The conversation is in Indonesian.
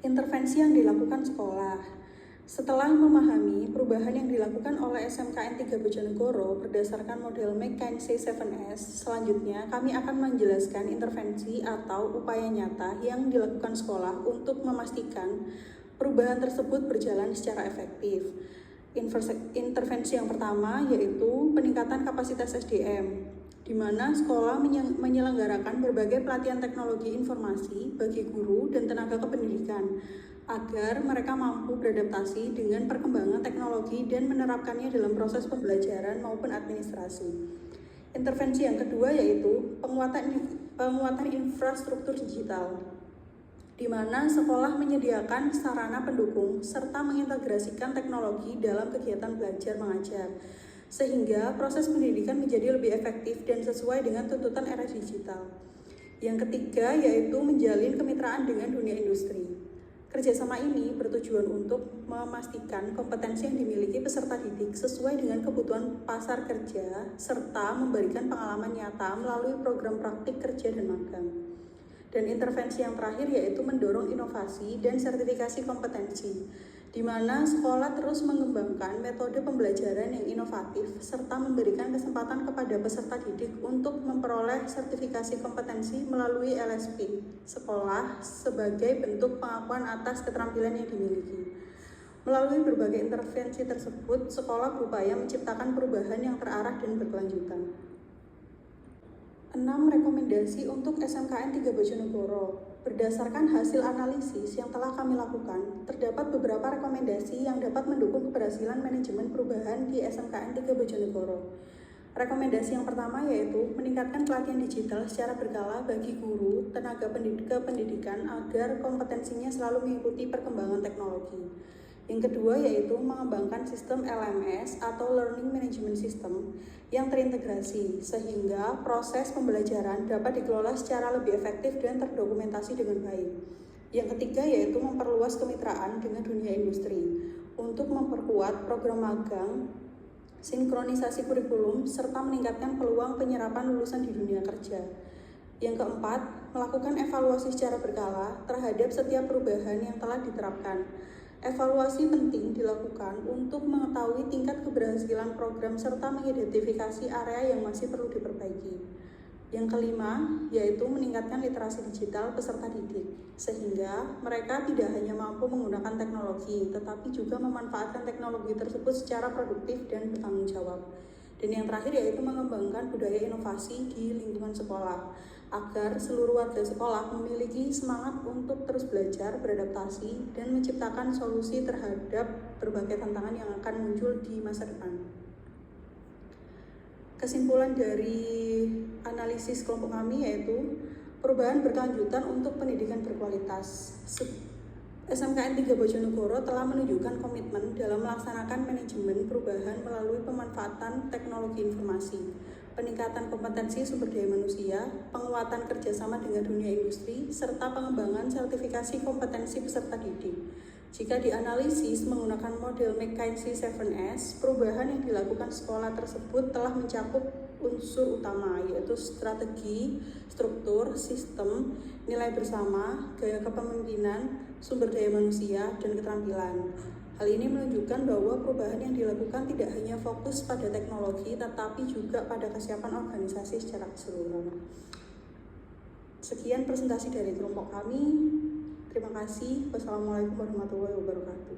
Intervensi yang dilakukan sekolah. Setelah memahami perubahan yang dilakukan oleh SMKN 3 Bojonegoro berdasarkan model McKinsey 7S, selanjutnya kami akan menjelaskan intervensi atau upaya nyata yang dilakukan sekolah untuk memastikan perubahan tersebut berjalan secara efektif. Intervensi yang pertama yaitu peningkatan kapasitas SDM, di mana sekolah menyelenggarakan berbagai pelatihan teknologi informasi bagi guru dan tenaga kependidikan agar mereka mampu beradaptasi dengan perkembangan teknologi dan menerapkannya dalam proses pembelajaran maupun administrasi. Intervensi yang kedua yaitu penguatan infrastruktur digital, di mana sekolah menyediakan sarana pendukung serta mengintegrasikan teknologi dalam kegiatan belajar mengajar, sehingga proses pendidikan menjadi lebih efektif dan sesuai dengan tuntutan era digital. Yang ketiga yaitu menjalin kemitraan dengan dunia industri. Kerjasama ini bertujuan untuk memastikan kompetensi yang dimiliki peserta didik sesuai dengan kebutuhan pasar kerja, serta memberikan pengalaman nyata melalui program praktik kerja dan magang. Dan intervensi yang terakhir yaitu mendorong inovasi dan sertifikasi kompetensi, di mana sekolah terus mengembangkan metode pembelajaran yang inovatif serta memberikan kesempatan kepada peserta didik untuk memperoleh sertifikasi kompetensi melalui LSP sekolah sebagai bentuk pengakuan atas keterampilan yang dimiliki. Melalui berbagai intervensi tersebut, sekolah berupaya menciptakan perubahan yang terarah dan berkelanjutan. 6 rekomendasi untuk SMKN 3 Bojonegoro. Berdasarkan hasil analisis yang telah kami lakukan, terdapat beberapa rekomendasi yang dapat mendukung keberhasilan manajemen perubahan di SMKN 3 Bojonegoro. Rekomendasi yang pertama yaitu meningkatkan pelatihan digital secara berkala bagi guru, tenaga pendidikan agar kompetensinya selalu mengikuti perkembangan teknologi. Yang kedua yaitu mengembangkan sistem LMS atau Learning Management System yang terintegrasi sehingga proses pembelajaran dapat dikelola secara lebih efektif dan terdokumentasi dengan baik. Yang ketiga yaitu memperluas kemitraan dengan dunia industri untuk memperkuat program magang, sinkronisasi kurikulum, serta meningkatkan peluang penyerapan lulusan di dunia kerja. Yang keempat, melakukan evaluasi secara berkala terhadap setiap perubahan yang telah diterapkan. Evaluasi penting dilakukan untuk mengetahui tingkat keberhasilan program serta mengidentifikasi area yang masih perlu diperbaiki. Yang kelima, yaitu meningkatkan literasi digital peserta didik, sehingga mereka tidak hanya mampu menggunakan teknologi, tetapi juga memanfaatkan teknologi tersebut secara produktif dan bertanggung jawab. Dan yang terakhir yaitu mengembangkan budaya inovasi di lingkungan sekolah, agar seluruh warga sekolah memiliki semangat untuk terus belajar, beradaptasi, dan menciptakan solusi terhadap berbagai tantangan yang akan muncul di masa depan. Kesimpulan dari analisis kelompok kami yaitu perubahan berkelanjutan untuk pendidikan berkualitas. SMKN 3 Bojonegoro telah menunjukkan komitmen dalam melaksanakan manajemen perubahan melalui pemanfaatan teknologi informasi, peningkatan kompetensi sumber daya manusia, penguatan kerjasama dengan dunia industri, serta pengembangan sertifikasi kompetensi peserta didik. Jika dianalisis menggunakan model McKinsey 7S, perubahan yang dilakukan sekolah tersebut telah mencakup unsur utama yaitu strategi, struktur, sistem, nilai bersama, gaya kepemimpinan, sumber daya manusia, dan keterampilan. Hal ini menunjukkan bahwa perubahan yang dilakukan tidak hanya fokus pada teknologi, tetapi juga pada kesiapan organisasi secara keseluruhan. Sekian presentasi dari kelompok kami. Terima kasih. Wassalamualaikum warahmatullahi wabarakatuh.